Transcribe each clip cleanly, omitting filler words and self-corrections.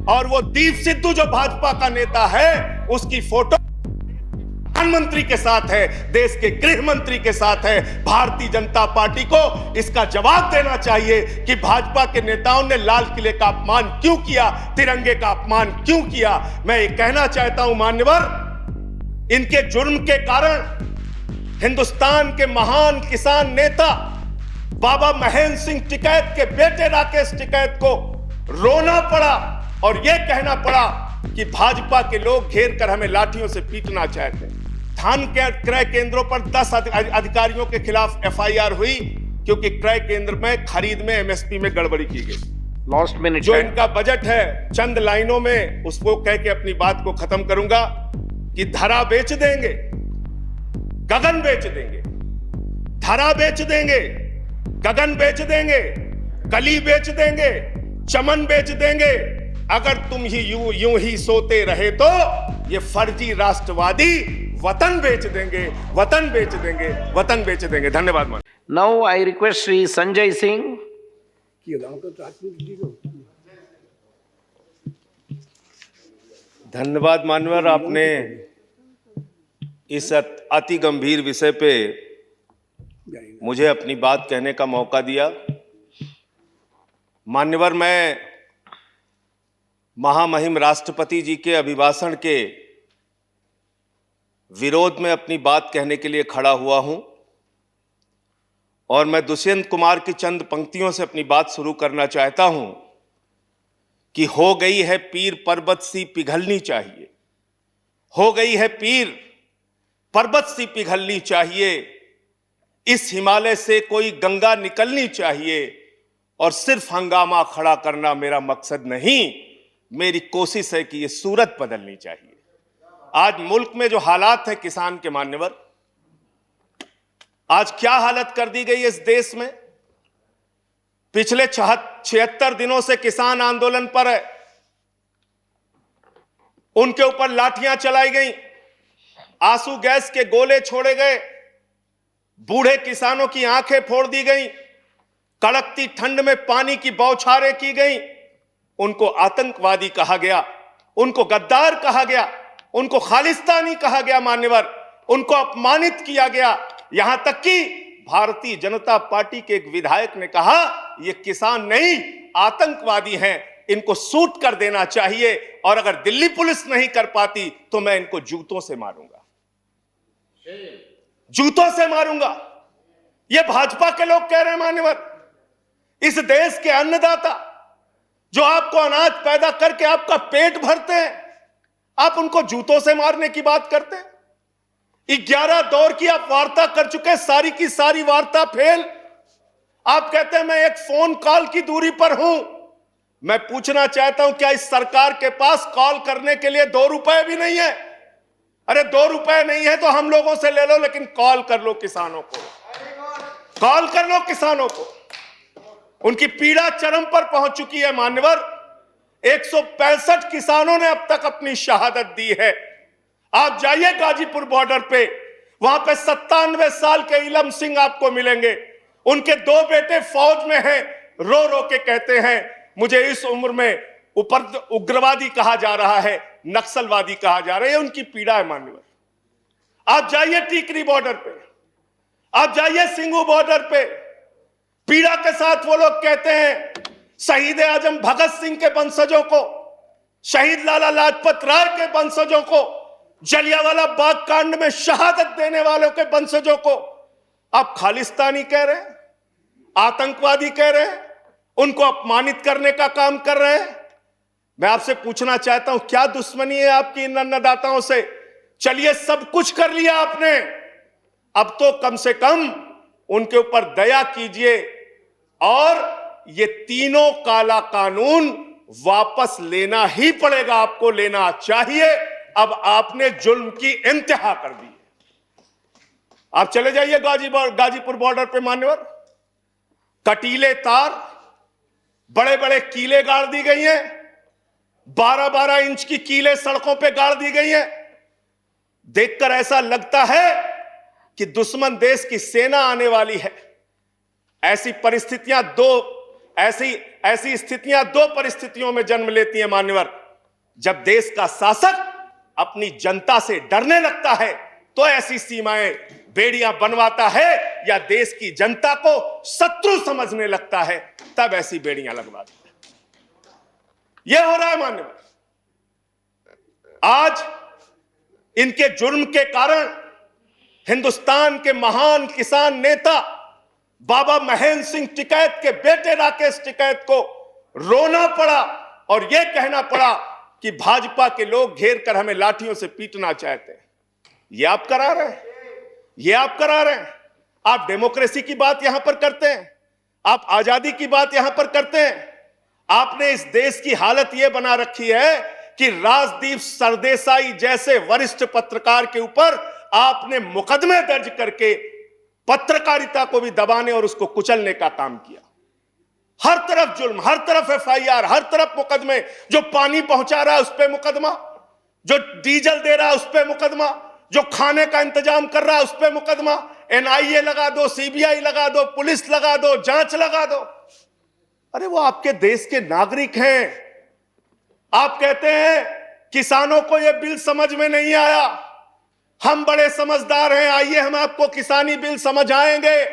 और वो दीप सिद्धू जो भाजपा का नेता है, उसकी फोटो प्रधानमंत्री के साथ है, देश के गृह मंत्री के साथ है। भारतीय जनता पार्टी को इसका जवाब देना चाहिए कि भाजपा के नेताओं ने लाल किले का अपमान क्यों किया, तिरंगे का अपमान क्यों किया। मैं ये कहना चाहता हूं मान्यवर, इनके जुर्म के कारण हिंदुस्तान के महान किसान नेता बाबा महेंद्र सिंह टिकैत के बेटे राकेश टिकैत को रोना पड़ा और यह कहना पड़ा कि भाजपा के लोग घेर कर हमें लाठियों से पीटना चाहते हैं। धान के क्रय केंद्रों पर 10 अधिकारियों के खिलाफ एफआईआर हुई क्योंकि क्रय केंद्र में खरीद में एमएसपी में गड़बड़ी की गई। लास्ट मिनट जो इनका बजट है, चंद लाइनों में उसको कह के अपनी बात को खत्म करूंगा कि धरा बेच देंगे, गगन बेच देंगे, धरा बेच देंगे, गगन बेच देंगे, कली बेच देंगे, चमन बेच देंगे। अगर तुम ही यूं ही सोते रहे तो ये फर्जी राष्ट्रवादी वतन बेच देंगे, वतन बेच देंगे, वतन बेच देंगे। धन्यवाद। Now I request Shri Sanjay Singh. धन्यवाद मान्यवर, आपने इस अति गंभीर विषय पे मुझे अपनी बात कहने का मौका दिया। मान्यवर, मैं महामहिम राष्ट्रपति जी के अभिभाषण के विरोध में अपनी बात कहने के लिए खड़ा हुआ हूं और मैं दुष्यंत कुमार की चंद पंक्तियों से अपनी बात शुरू करना चाहता हूं कि हो गई है पीर पर्वत सी पिघलनी चाहिए, हो गई है पीर पर्वत सी पिघलनी चाहिए, इस हिमालय से कोई गंगा निकलनी चाहिए और सिर्फ हंगामा खड़ा करना मेरा मकसद नहीं, मेरी कोशिश है कि यह सूरत बदलनी चाहिए। आज मुल्क में जो हालात है किसान के मान्यवर, आज क्या हालत कर दी गई इस देश में। पिछले 76 दिनों से किसान आंदोलन पर है, उनके ऊपर लाठियां चलाई गई, आंसू गैस के गोले छोड़े गए, बूढ़े किसानों की आंखें फोड़ दी गई, कड़कती ठंड में पानी की बौछारें की गई, उनको आतंकवादी कहा गया, उनको गद्दार कहा गया, उनको खालिस्तानी कहा गया मान्यवर, उनको अपमानित किया गया। यहां तक कि भारतीय जनता पार्टी के एक विधायक ने कहा ये किसान नहीं आतंकवादी हैं, इनको सूट कर देना चाहिए और अगर दिल्ली पुलिस नहीं कर पाती तो मैं इनको जूतों से मारूंगा, जूतों से मारूंगा। ये भाजपा के लोग कह रहे हैं मान्यवर। इस देश के अन्नदाता जो आपको अनाज पैदा करके आपका पेट भरते हैं, आप उनको जूतों से मारने की बात करते हैं। 11 दौर की आप वार्ता कर चुके, सारी की सारी वार्ता फेल। आप कहते हैं मैं एक फोन कॉल की दूरी पर हूं। मैं पूछना चाहता हूं क्या इस सरकार के पास कॉल करने के लिए 2 रुपए भी नहीं है? अरे 2 रुपए नहीं है तो हम लोगों से ले लो, लेकिन कॉल कर लो किसानों को, कॉल कर लो किसानों को। उनकी पीड़ा चरम पर पहुंच चुकी है मान्यवर। 165 किसानों ने अब तक अपनी शहादत दी है। आप जाइए गाजीपुर बॉर्डर पे, वहां पे 97 साल के इलम सिंह आपको मिलेंगे। उनके 2 बेटे फौज में हैं, रो रो के कहते हैं मुझे इस उम्र में उग्रवादी कहा जा रहा है, नक्सलवादी कहा जा रहा है। उनकी पीड़ा है मान्यवर। आप जाइए टीकरी बॉर्डर पे, आप जाइए सिंगू बॉर्डर पे, पीड़ा के साथ वो लोग कहते हैं शहीद आजम भगत सिंह के वंशजों को, शहीद लाला लाजपत राय के वंशजों को, जलियांवाला बाग कांड में शहादत देने वालों के वंशजों को आप खालिस्तानी कह रहे हैं, आतंकवादी कह रहे हैं, उनको अपमानित करने का काम कर रहे हैं। मैं आपसे पूछना चाहता हूं क्या दुश्मनी है आपकी इन अन्नदाताओं से? चलिए सब कुछ कर लिया आपने, अब तो कम से कम उनके ऊपर दया कीजिए और ये तीनों काला कानून वापस लेना ही पड़ेगा, आपको लेना चाहिए। अब आपने जुल्म की इंतहा कर दी। आप चले जाइए गाजीपुर बॉर्डर पे मान्यवर, कटीले तार, बड़े बड़े कीले गाड़ दी गई हैं, 12-12 इंच की कीले सड़कों पे गाड़ दी गई हैं। देखकर ऐसा लगता है कि दुश्मन देश की सेना आने वाली है। ऐसी परिस्थितियां 2 ऐसी ऐसी स्थितियां दो परिस्थितियों में जन्म लेती हैं मान्यवर। जब देश का शासक अपनी जनता से डरने लगता है तो ऐसी सीमाएं बेड़ियां बनवाता है, या देश की जनता को शत्रु समझने लगता है तब ऐसी बेड़ियां लगवाता है। यह हो रहा है मान्यवर। आज इनके जुर्म के कारण हिंदुस्तान के महान किसान नेता बाबा महेंद्र सिंह टिकैत के बेटे राकेश टिकैत को रोना पड़ा और यह कहना पड़ा कि भाजपा के लोग घेर कर हमें लाठियों से पीटना चाहते हैं। यह आप करा रहे हैं, यह आप करा रहे हैं। आप डेमोक्रेसी की बात यहां पर करते हैं, आप आजादी की बात यहां पर करते हैं। आपने इस देश की हालत यह बना रखी है कि राजदीप सरदेसाई जैसे वरिष्ठ पत्रकार के ऊपर आपने मुकदमे दर्ज करके पत्रकारिता को भी दबाने और उसको कुचलने का काम किया। हर तरफ जुल्म, हर तरफ एफआईआर, हर तरफ मुकदमे। जो पानी पहुंचा रहा है उस पर मुकदमा, जो डीजल दे रहा है उस पर मुकदमा, जो खाने का इंतजाम कर रहा है उस पर मुकदमा। एनआईए लगा दो, सीबीआई लगा दो, पुलिस लगा दो, जांच लगा दो। अरे वो आपके देश के नागरिक हैं। आप कहते हैं किसानों को यह बिल समझ में नहीं आया, हम बड़े समझदार हैं, आइए हम आपको किसानी बिल समझाएंगे।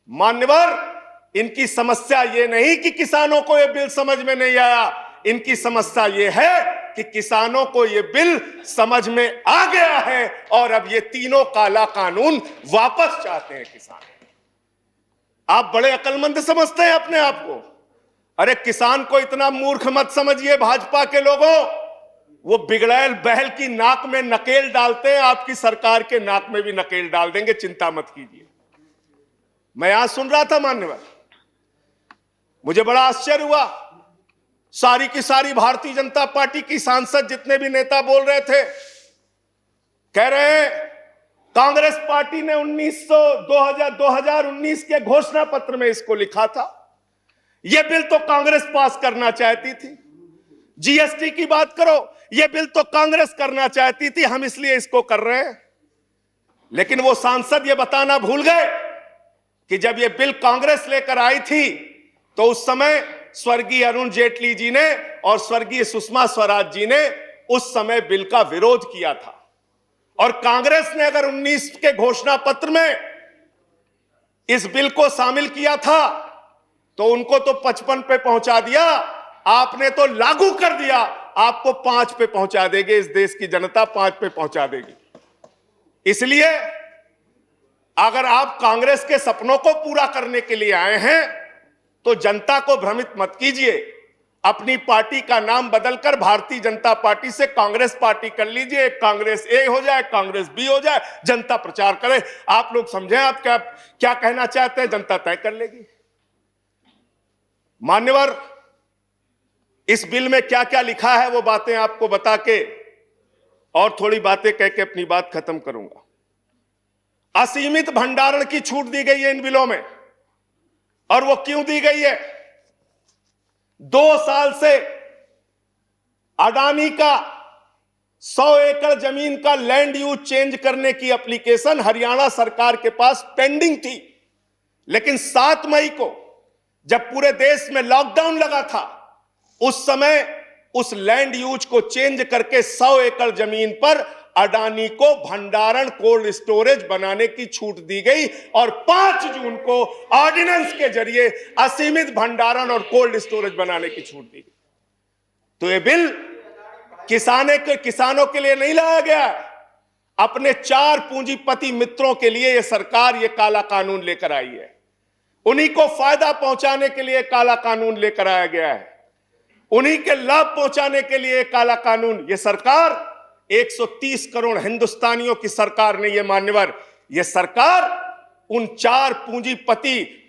मान्यवर, इनकी समस्या यह नहीं कि किसानों को यह बिल समझ में नहीं आया, इनकी समस्या यह है कि किसानों को यह बिल समझ में आ गया है और अब ये तीनों काला कानून वापस चाहते हैं किसान। आप बड़े अक्लमंद समझते हैं अपने आप को। अरे किसान को इतना मूर्ख मत समझिए भाजपा के लोगों। वो बिगड़ैल बैल की नाक में नकेल डालते हैं, आपकी सरकार के नाक में भी नकेल डाल देंगे, चिंता मत कीजिए। मैं आज सुन रहा था मान्यवर, मुझे बड़ा आश्चर्य हुआ। सारी की सारी भारतीय जनता पार्टी की सांसद जितने भी नेता बोल रहे थे, कह रहे हैं कांग्रेस पार्टी ने 2019 के घोषणा पत्र में इसको लिखा था। यह बिल तो कांग्रेस पास करना चाहती थी। जीएसटी की बात करो, यह बिल तो कांग्रेस करना चाहती थी, हम इसलिए इसको कर रहे हैं। लेकिन वो सांसद यह बताना भूल गए कि जब यह बिल कांग्रेस लेकर आई थी तो उस समय स्वर्गीय अरुण जेटली जी ने और स्वर्गीय सुषमा स्वराज जी ने उस समय बिल का विरोध किया था। और कांग्रेस ने अगर 19 के घोषणा पत्र में इस बिल को शामिल किया था तो उनको तो 55 पे पहुंचा दिया, आपने तो लागू कर दिया, आपको 5 पे पहुंचा देंगे। इस देश की जनता 5 पे पहुंचा देगी। इसलिए अगर आप कांग्रेस के सपनों को पूरा करने के लिए आए हैं तो जनता को भ्रमित मत कीजिए। अपनी पार्टी का नाम बदलकर भारतीय जनता पार्टी से कांग्रेस पार्टी कर लीजिए, कांग्रेस ए हो जाए, कांग्रेस बी हो जाए, जनता प्रचार करे। आप लोग समझें आप क्या कहना चाहते हैं, जनता तय कर लेगी। मान्यवर, इस बिल में क्या क्या लिखा है वो बातें आपको बता के और थोड़ी बातें कह के अपनी बात खत्म करूंगा। असीमित भंडारण की छूट दी गई है इन बिलों में, और वो क्यों दी गई है? 2 साल से अडानी का 100 एकड़ जमीन का लैंड यूज चेंज करने की एप्लीकेशन हरियाणा सरकार के पास पेंडिंग थी। लेकिन 7 मई को जब पूरे देश में लॉकडाउन लगा था, उस समय उस लैंड यूज को चेंज करके 100 एकड़ जमीन पर अडानी को भंडारण कोल्ड स्टोरेज बनाने की छूट दी गई और 5 जून को ऑर्डिनेंस के जरिए असीमित भंडारण और कोल्ड स्टोरेज बनाने की छूट दी गई। तो यह बिल किसानों के लिए नहीं लाया गया, अपने 4 पूंजीपति मित्रों के लिए यह सरकार यह काला कानून लेकर आई है। उन्हीं को फायदा पहुंचाने के लिए काला कानून लेकर आया गया है, उन्हीं के लाभ पहुंचाने के लिए काला कानून। यह सरकार 130 करोड़ हिंदुस्तानियों की सरकार नहीं है मान्यवर, यह सरकार उन 4 पूंजीपति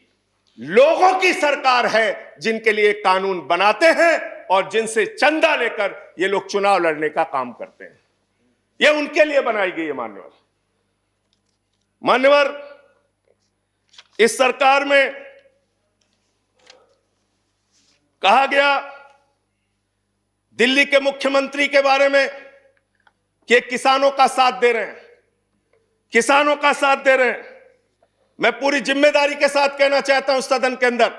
लोगों की सरकार है जिनके लिए कानून बनाते हैं और जिनसे चंदा लेकर ये लोग चुनाव लड़ने का काम करते हैं। यह उनके लिए बनाई गई है मान्यवर। मान्यवर, इस सरकार में कहा गया दिल्ली के मुख्यमंत्री के बारे में कि किसानों का साथ दे रहे हैं, किसानों का साथ दे रहे हैं। मैं पूरी जिम्मेदारी के साथ कहना चाहता हूं सदन के अंदर,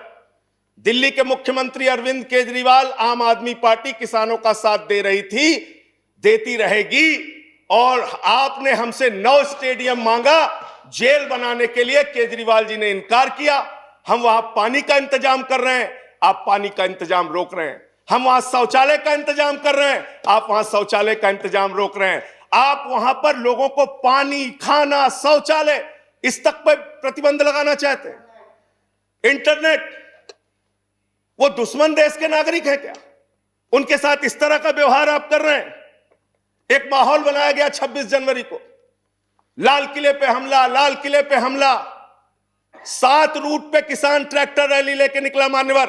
दिल्ली के मुख्यमंत्री अरविंद केजरीवाल, आम आदमी पार्टी किसानों का साथ दे रही थी, देती रहेगी। और आपने हमसे 9 स्टेडियम मांगा जेल बनाने के लिए, केजरीवाल जी ने इनकार किया। हम वहां पानी का इंतजाम कर रहे हैं, आप पानी का इंतजाम रोक रहे हैं। हम वहां शौचालय का इंतजाम कर रहे हैं, आप वहां शौचालय का इंतजाम रोक रहे हैं। आप वहां पर लोगों को पानी, खाना, शौचालय, इस तक पर प्रतिबंध लगाना चाहते हैं। इंटरनेट, वो दुश्मन देश के नागरिक हैं क्या? उनके साथ इस तरह का व्यवहार आप कर रहे हैं। एक माहौल बनाया गया 26 जनवरी को, लाल किले पे हमला, लाल किले पे हमला। 7 रूट पे किसान ट्रैक्टर रैली लेके निकला, मान्यवर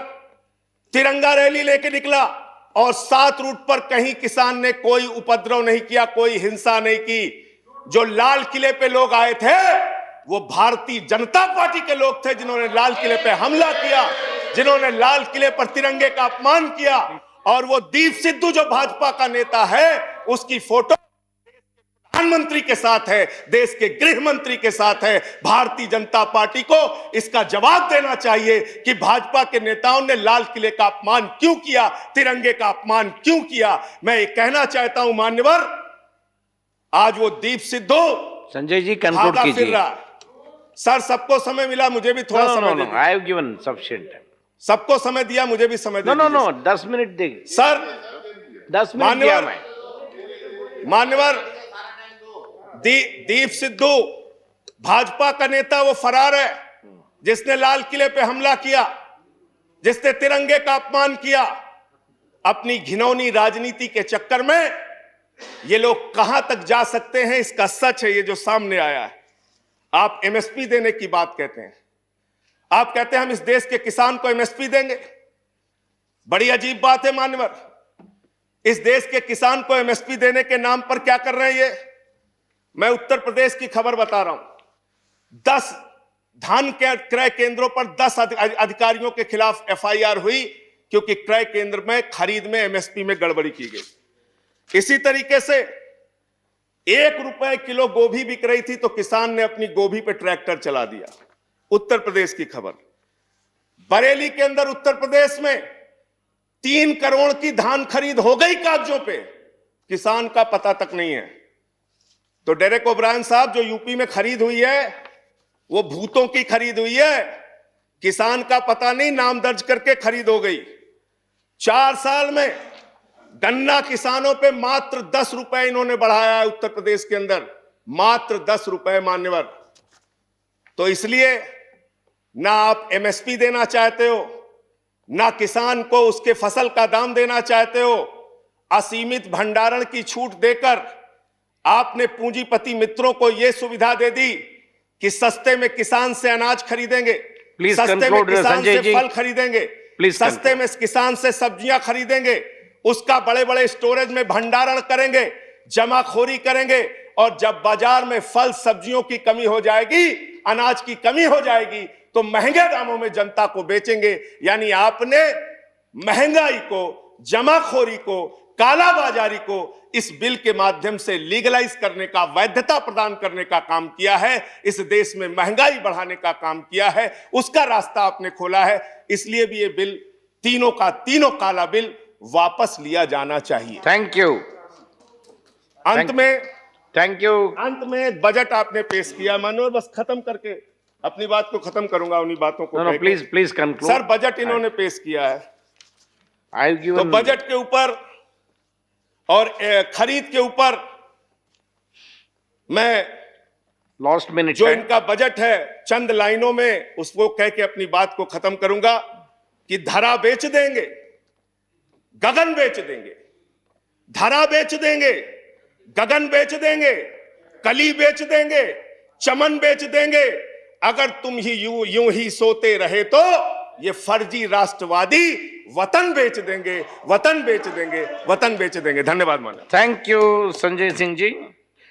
तिरंगा रैली लेके निकला, और 7 रूट पर कहीं किसान ने कोई उपद्रव नहीं किया, कोई हिंसा नहीं की। जो लाल किले पे लोग आए थे वो भारतीय जनता पार्टी के लोग थे, जिन्होंने लाल किले पे हमला किया, जिन्होंने लाल किले पर तिरंगे का अपमान किया। और वो दीप सिद्धू जो भाजपा का नेता है, उसकी फोटो प्रधानमंत्री के साथ है, देश के गृह मंत्री के साथ है। भारतीय जनता पार्टी को इसका जवाब देना चाहिए कि भाजपा के नेताओं ने लाल किले का अपमान क्यों किया, तिरंगे का अपमान क्यों किया। मैं ये कहना चाहता हूं मान्यवर, आज वो दीप सिद्धू संजय जी कंक्लूड फिर कीजिए। रहा। सर, सबको समय मिला, मुझे भी थोड़ा समय दीजिए। I have given sufficient time. सबको समय दिया, मुझे भी समय दीजिए। नो 10 मिनट दे सर, 10 मिनट दिया मैं। मान्यवर दीप सिद्धू भाजपा का नेता, वो फरार है, जिसने लाल किले पे हमला किया, जिसने तिरंगे का अपमान किया। अपनी घिनौनी राजनीति के चक्कर में ये लोग कहां तक जा सकते हैं, इसका सच है ये जो सामने आया है। आप एमएसपी देने की बात कहते हैं, आप कहते हैं हम इस देश के किसान को एमएसपी देंगे। बड़ी अजीब बात है मान्यवर, इस देश के किसान को एमएसपी देने के नाम पर क्या कर रहे हैं ये? मैं उत्तर प्रदेश की खबर बता रहा हूं। 10 धान के क्रय केंद्रों पर 10 अधिकारियों के खिलाफ एफआईआर हुई, क्योंकि क्रय केंद्र में खरीद में एमएसपी में गड़बड़ी की गई। इसी तरीके से 1 रुपए किलो गोभी बिक रही थी, तो किसान ने अपनी गोभी पे ट्रैक्टर चला दिया। उत्तर प्रदेश की खबर। बरेली के अंदर उत्तर प्रदेश में 3 करोड़ की धान खरीद हो गई कागजों पे, किसान का पता तक नहीं है। तो डेरेक ओब्रायन साहब, जो यूपी में खरीद हुई है वो भूतों की खरीद हुई है, किसान का पता नहीं, नाम दर्ज करके खरीद हो गई। 4 साल में गन्ना किसानों पे मात्र 10 रुपए इन्होंने बढ़ाया है उत्तर प्रदेश के अंदर, मात्र 10 रुपए मान्यवर। तो इसलिए ना आप एमएसपी देना चाहते हो, ना किसान को उसके फसल का दाम देना चाहते हो। असीमित भंडारण की छूट देकर आपने पूंजीपति मित्रों को यह सुविधा दे दी कि सस्ते में किसान से अनाज खरीदेंगे, सस्ते में किसान से फल खरीदेंगे, सस्ते में किसान से सब्जियां खरीदेंगे, उसका बड़े बड़े स्टोरेज में भंडारण करेंगे, जमाखोरी करेंगे, और जब बाजार में फल सब्जियों की कमी हो जाएगी, अनाज की कमी हो जाएगी, तो महंगे दामों में जनता को बेचेंगे। यानी आपने महंगाई को, जमाखोरी को, कालाबाजारी को इस बिल के माध्यम से लीगलाइज करने का, वैधता प्रदान करने का काम किया है। इस देश में महंगाई बढ़ाने का काम किया है, उसका रास्ता आपने खोला है। इसलिए भी ये बिल, तीनों का तीनों काला बिल वापस लिया जाना चाहिए। Thank you. अंत में बजट आपने पेश किया मानव, बस खत्म करके अपनी बात को खत्म करूंगा, उन्हीं बातों को। Please conclude. सर, बजट इन्होंने पेश किया है, तो बजट के ऊपर और खरीद के ऊपर मैं लास्ट मिनट जो इनका बजट है, चंद लाइनों में उसको कह के अपनी बात को खत्म करूंगा कि धरा बेच देंगे, गगन बेच देंगे। धरा बेच देंगे, गगन बेच देंगे, कली बेच देंगे, चमन बेच देंगे। अगर तुम ही यूं ही सोते रहे तो ये फर्जी राष्ट्रवादी वतन बेच देंगे, वतन बेच देंगे, वतन बेच देंगे। धन्यवाद माननीय। Thank you Sanjay Singh ji.